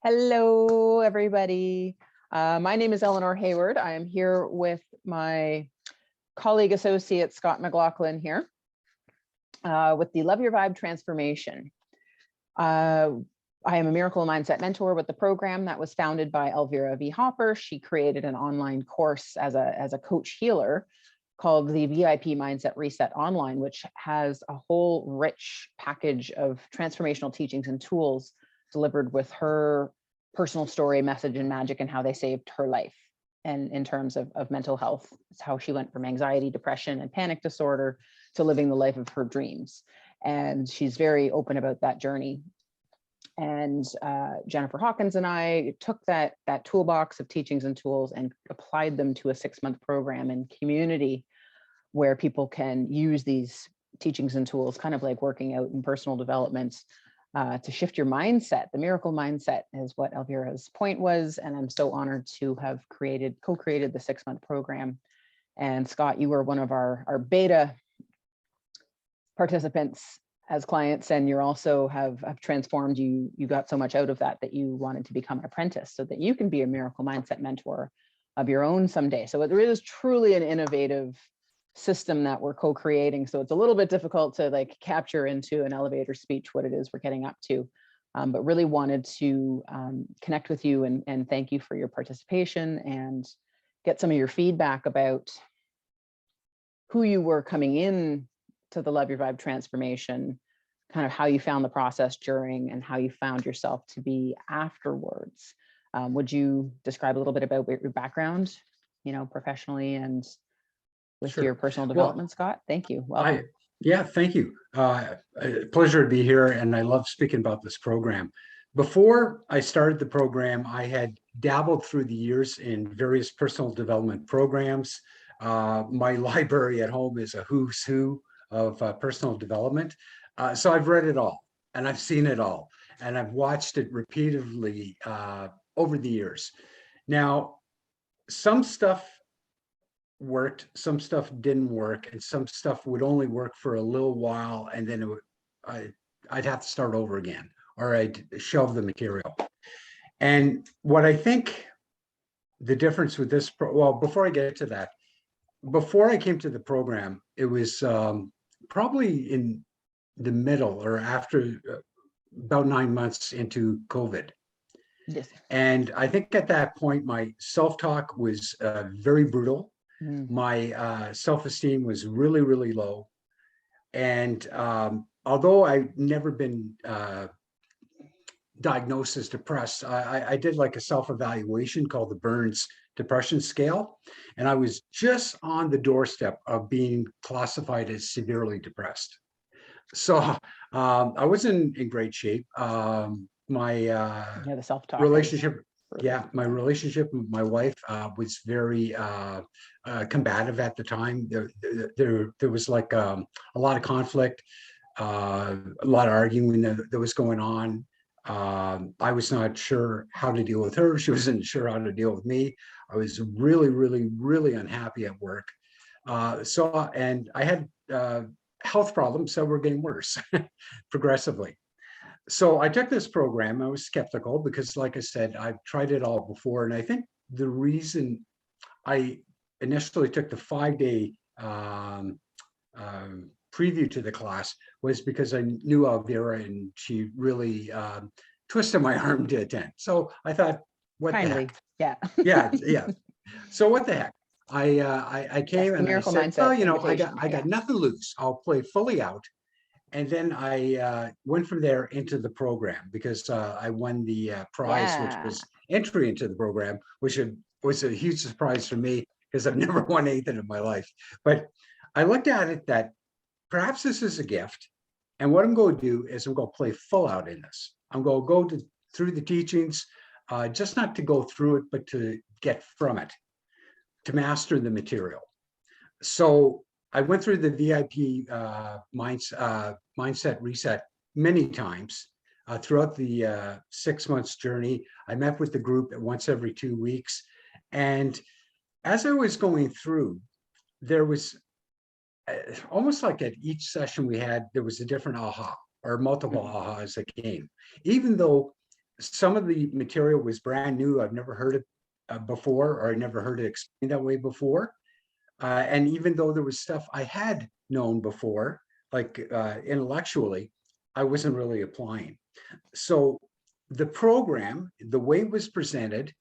Hello, everybody. My name is Eleanor Hayward. I am here with my colleague associate, Scott McLaughlin here with the Love Your Vibe transformation. I am a miracle mindset mentor with the program that was founded by Elvira V. She created an online course as a coach healer called the VIP Mindset Reset Online, which has a whole rich package of transformational teachings and tools delivered with her personal story, message, and magic, and how they saved her life. And in terms of mental health, it's how she went from anxiety, depression, and panic disorder to living the life of her dreams. And she's very open about that journey. And Jennifer Hawkins and I took that toolbox of teachings and tools and applied them to a 6-month program and community where people can use these teachings and tools, kind of like working out in personal development, to shift your mindset. The miracle mindset is what Elvira's point was. And I'm so honored to have co-created the 6-month program. And Scott, you were one of our beta participants as clients, and you also have transformed. You got so much out of that you wanted to become an apprentice so that you can be a miracle mindset mentor of your own someday. So it is truly an innovative system that we're co-creating. So it's a little bit difficult to capture into an elevator speech what it is we're getting up to, but really wanted to connect with you and thank you for your participation and get some of your feedback about who you were coming in to the Love Your Vibe transformation, kind of how you found the process during and how you found yourself to be afterwards. Would you describe a little bit about your background, professionally and with Sure. your personal development, Scott? Thank you. Welcome. Thank you. A pleasure to be here, and I love speaking about this program. Before I started the program, I had dabbled through the years in various personal development programs. My library at home is a who's who of personal development. So I've read it all, and I've seen it all, and I've watched it repeatedly over the years. Now, some stuff worked, some stuff didn't work, and some stuff would only work for a little while, and then I'd have to start over again, or I'd shelve the material. And what I think the difference with this, before I get to that, before I came to the program, it was probably in the middle or after about 9 months into COVID. Yes. And I think at that point, my self-talk was very brutal. My self-esteem was really, really low. And although I've never been diagnosed as depressed, I did like a self-evaluation called the Burns Depression Scale. And I was just on the doorstep of being classified as severely depressed. So I wasn't in great shape. The self-talk relationship. Yeah, my relationship with my wife was very combative at the time. There was like a lot of conflict, a lot of arguing that was going on. I was not sure how to deal with her. She wasn't sure how to deal with me. I was really, really, really unhappy at work. And I had health problems that were getting worse progressively. So I took this program. I was skeptical because, like I said, I've tried it all before. And I think the reason I initially took the 5-day preview to the class was because I knew Elvira and she really twisted my arm to attend. So I thought, what the heck? Yeah. Yeah. So what the heck? I came and I said, well, I got nothing loose. I'll play fully out. And then I went from there into the program because I won the prize, which was entry into the program, which was a huge surprise for me because I've never won anything in my life. But I looked at it that perhaps this is a gift. And what I'm going to do is I'm going to play full out in this. I'm going to go through the teachings, just not to go through it, but to get from it, to master the material. So I went through the VIP mindset reset many times throughout the 6 months journey. I met with the group once every 2 weeks. And as I was going through, there was almost like at each session we had, there was a different aha or multiple ahas that came. Even though some of the material was brand new. I've never heard it before, or I never heard it explained that way before. And even though there was stuff I had known before, like intellectually, I wasn't really applying. So the program, the way it was presented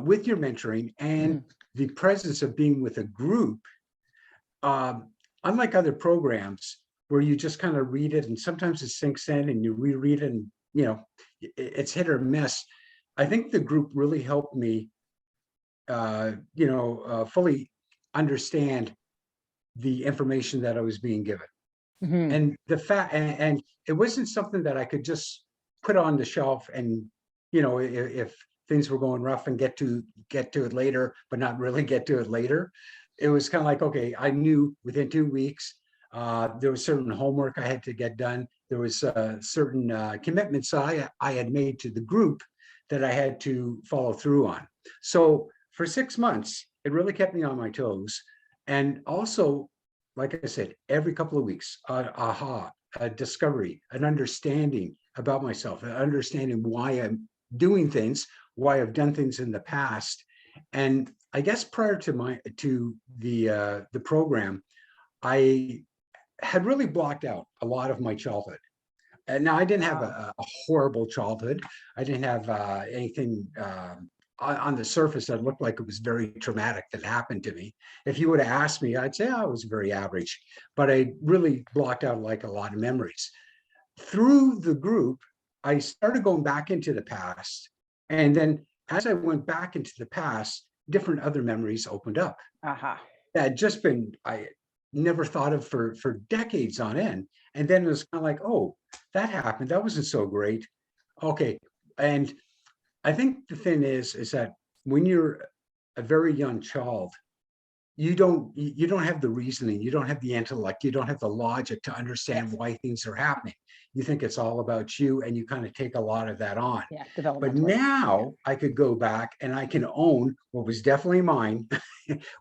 with your mentoring and the presence of being with a group, unlike other programs where you just kind of read it and sometimes it sinks in and you reread it and, it's hit or miss. I think the group really helped me, fully understand the information that I was being given. And the fact, and it wasn't something that I could just put on the shelf and, if things were going rough and get to it later, but not really get to it later. It was kind of like, okay, I knew within 2 weeks, there was certain homework I had to get done. There was certain commitments I had made to the group that I had to follow through on. So for 6 months, it really kept me on my toes. And also, like I said, every couple of weeks, a discovery, an understanding about myself, an understanding why I'm doing things, why I've done things in the past. And I guess prior to the program, I had really blocked out a lot of my childhood. And now I didn't have a horrible childhood. I didn't have anything on the surface that looked like it was very traumatic that happened to me. If you would have asked me, I'd say I was very average, but I really blocked out like a lot of memories. Through the group, I started going back into the past. And then as I went back into the past, different other memories opened up. That had just been, I never thought of for decades on end. And then it was kind of like, oh, that happened. That wasn't so great. Okay. And I think the thing is that when you're a very young child, you don't have the reasoning, you don't have the intellect, you don't have the logic to understand why things are happening. You think it's all about you, and you kind of take a lot of that on. But now I could go back and I can own what was definitely mine,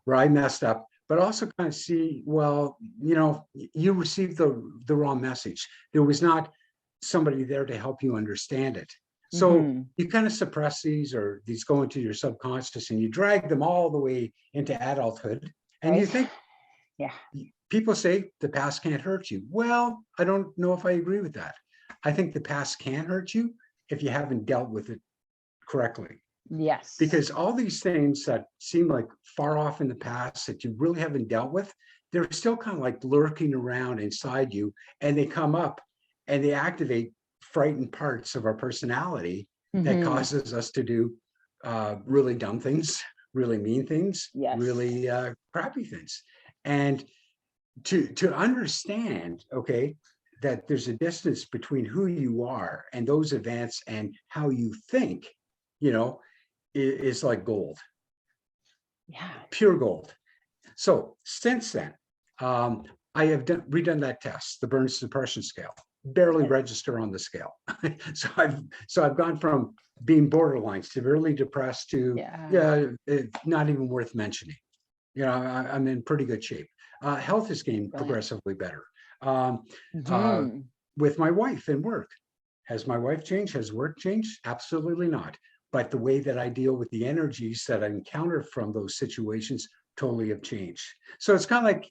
where I messed up, but also kind of see, well, you received the wrong message. There was not somebody there to help you understand it. So you kind of suppress these, or these go into your subconscious, and you drag them all the way into adulthood. And you think, people say the past can't hurt you. Well, I don't know if I agree with that. I think the past can hurt you if you haven't dealt with it correctly. Yes. Because all these things that seem like far off in the past that you really haven't dealt with, they're still kind of like lurking around inside you, and they come up and they activate frightened parts of our personality that causes us to do really dumb things, really mean things, really crappy things. And to understand, okay, that there's a distance between who you are and those events and how you think, is like gold. Pure gold. So since then, I have redone that test, the Burns Depression Scale. Barely register on the scale. So I've gone from being borderline severely depressed to not even worth mentioning. I'm in pretty good shape. Health is getting progressively better. With my wife and work, has my wife changed? Has work changed? Absolutely not. But the way that I deal with the energies that I encounter from those situations totally have changed. So it's kind of like,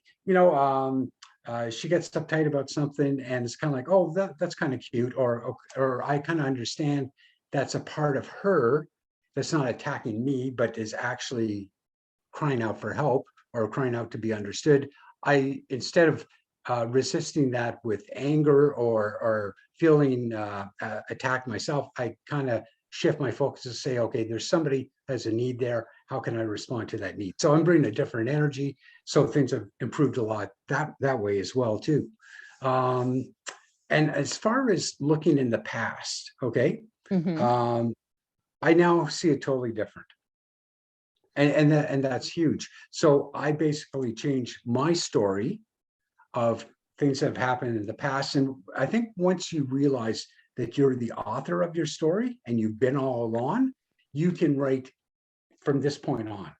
she gets uptight about something, and it's kind of like, oh, that's kind of cute, or I kind of understand that's a part of her that's not attacking me, but is actually crying out for help or crying out to be understood. I, instead of resisting that with anger or feeling attacked myself, I kind of shift my focus to say, okay, there's somebody has a need there. How can I respond to that need? So I'm bringing a different energy. So things have improved a lot that way as well too. And as far as looking in the past, okay, I now see it totally different. And that's huge. So I basically changed my story of things that have happened in the past. And I think once you realize that you're the author of your story and you've been all along, you can write from this point on.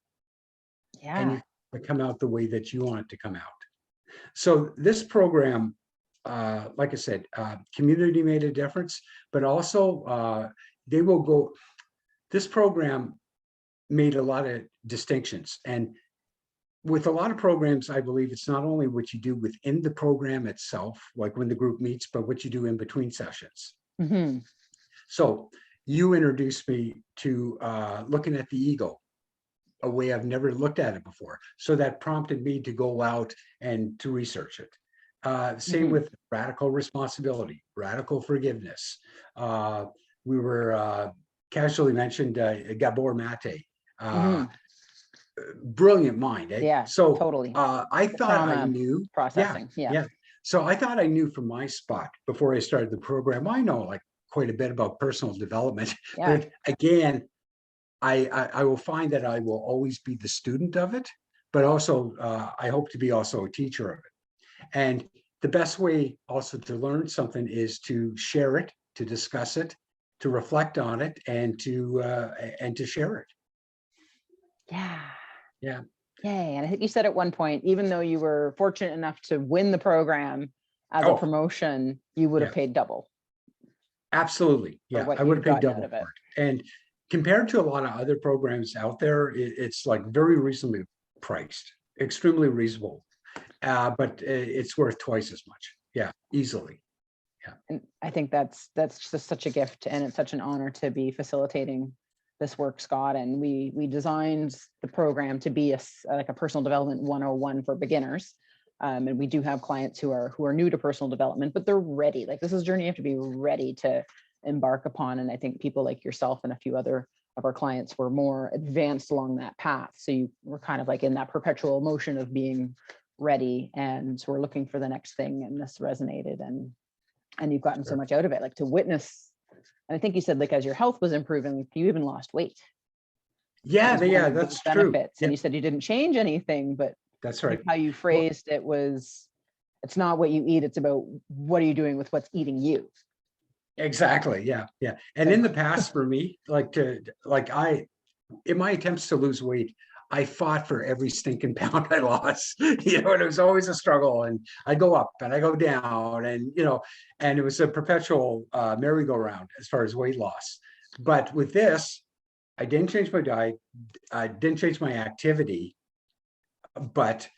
And you come out the way that you want it to come out. So this program, like I said, community made a difference, but also they will go, this program made a lot of distinctions. And with a lot of programs, I believe it's not only what you do within the program itself, like when the group meets, but what you do in between sessions. Mm-hmm. So you introduced me to looking at the ego, a way I've never looked at it before. So that prompted me to go out and to research it. Same with radical responsibility, radical forgiveness. We were casually mentioned Gabor Mate. Brilliant mind. Eh? Yeah, so totally. I thought I knew processing. Yeah. So I thought I knew from my spot before I started the program. I know like quite a bit about personal development, but again, I will find that I will always be the student of it, but also I hope to be also a teacher of it. And the best way also to learn something is to share it, to discuss it, to reflect on it, and to share it. Yeah. Yeah. Yay. And I think you said at one point, even though you were fortunate enough to win the program as a promotion, you would have paid double. Absolutely. Yeah, I would have paid double for it. And compared to a lot of other programs out there, it's like very reasonably priced, extremely reasonable, but it's worth twice as much. Yeah, easily. Yeah. And I think that's just such a gift, and it's such an honor to be facilitating this work, Scott. And we designed the program to be like a personal development 101 for beginners. And we do have clients who are new to personal development, but they're ready. Like, this is a journey you have to be ready to embark upon. And I think people like yourself and a few other of our clients were more advanced along that path. So you were kind of like in that perpetual motion of being ready, and we're looking for the next thing. And this resonated, and you've gotten so much out of it, like to witness. And I think you said, like, as your health was improving, you even lost weight. Yeah, that's true. Benefits. And you said you didn't change anything, but that's right. How you phrased it was, it's not what you eat, it's about what are you doing with what's eating you. Exactly. Yeah. Yeah. And in the past for me, in my attempts to lose weight, I fought for every stinking pound I lost, and it was always a struggle, and I go up and I go down, and, and it was a perpetual merry-go-round as far as weight loss. But with this, I didn't change my diet. I didn't change my activity. But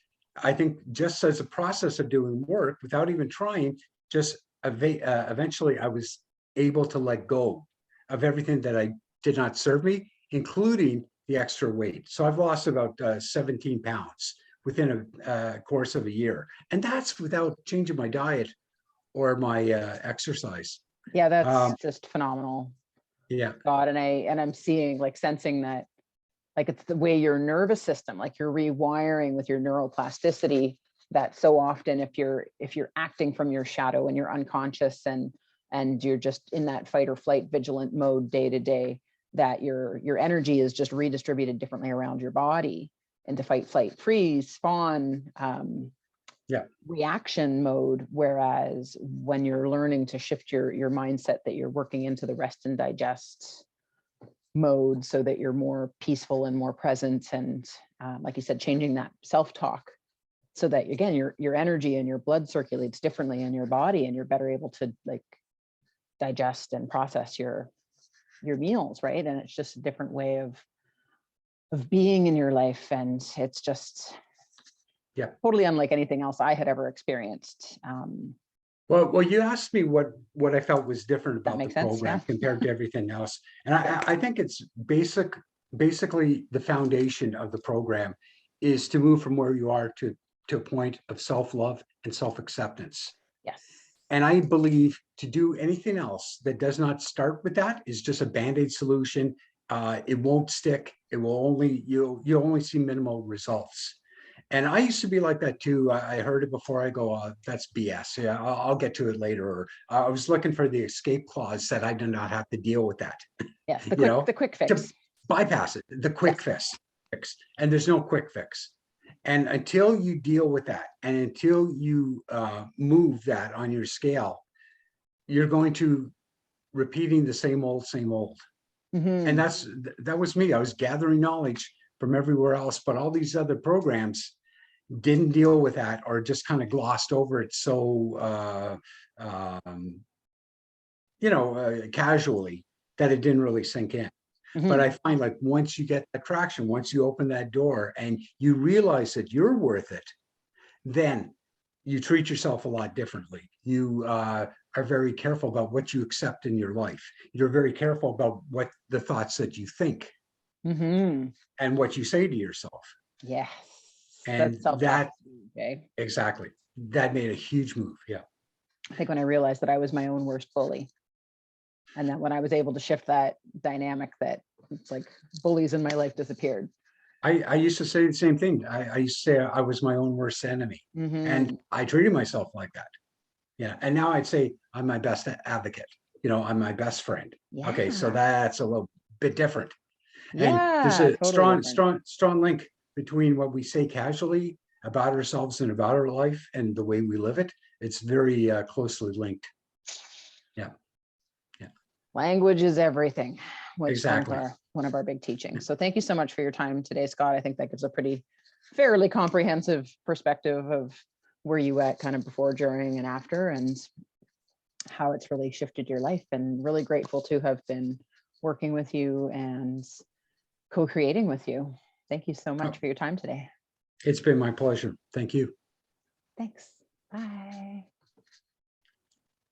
I think just as a process of doing work without even trying, just eventually I was able to let go of everything that I did not serve me, including the extra weight. So I've lost about 17 pounds within a course of a year. And that's without changing my diet or my exercise. Yeah, that's just phenomenal. Yeah. God, and I'm seeing, like, sensing that, like, it's the way your nervous system, like you're rewiring with your neuroplasticity, that so often if you're acting from your shadow and you're unconscious and you're just in that fight or flight vigilant mode day to day, that your energy is just redistributed differently around your body into fight, flight, freeze, spawn, reaction mode. Whereas when you're learning to shift your mindset, that you're working into the rest and digest mode, so that you're more peaceful and more present, and like you said, changing that self-talk, so that again your energy and your blood circulates differently in your body, and you're better able to, like, digest and process your meals, right? And it's just a different way of being in your life, and it's just totally unlike anything else I had ever experienced. Well, you asked me what I felt was different about the program compared to everything else. And I think it's basically the foundation of the program is to move from where you are to a point of self-love and self-acceptance. Yes. And I believe to do anything else that does not start with that is just a Band-Aid solution. It won't stick. It will you'll only see minimal results. And I used to be like that too. I heard it before. I go, that's BS. Yeah, I'll get to it later. Or I was looking for the escape clause that I do not have to deal with that. Yes, the quick fix. To bypass it, the quick fix. And there's no quick fix. And until you deal with that, and until you move that on your scale, you're going to repeating the same old. Mm-hmm. And that was me. I was gathering knowledge from everywhere else, but all these other programs didn't deal with that, or just kind of glossed over it so casually. that it didn't really sink in. Mhm. But I find like once you get that traction, once you open that door and you realize that you're worth it, then you treat yourself a lot differently. You are very careful about what you accept in your life. You're very careful about what the thoughts that you think Mhm. and what you say to yourself. Yes. And That's self-talk. that, Okay. exactly, that made a huge move. Yeah. I think when I realized that I was my own worst bully, and that when I was able to shift that dynamic, that it's like bullies in my life disappeared. I used to say the same thing. I used to say I was my own worst enemy. And Mhm. I treated myself like that. Yeah. And now I'd say I'm my best advocate. I'm my best friend. Okay. So Yeah. that's a little bit different. And there's Yeah, a totally different. strong link between what we say casually about ourselves and about our life and the way we live it. It's very closely linked. Yeah. Yeah. Language is everything, was Exactly. one of our big teachings. So thank you so much for your time today, Scott. I think that gives a pretty fairly comprehensive perspective of where you at kind of before, during, and after, and how it's really shifted your life. And really grateful to have been working with you and co-creating with you. Thank you so much Oh, for your time today. it's been my pleasure. Thank you. Thanks. Bye.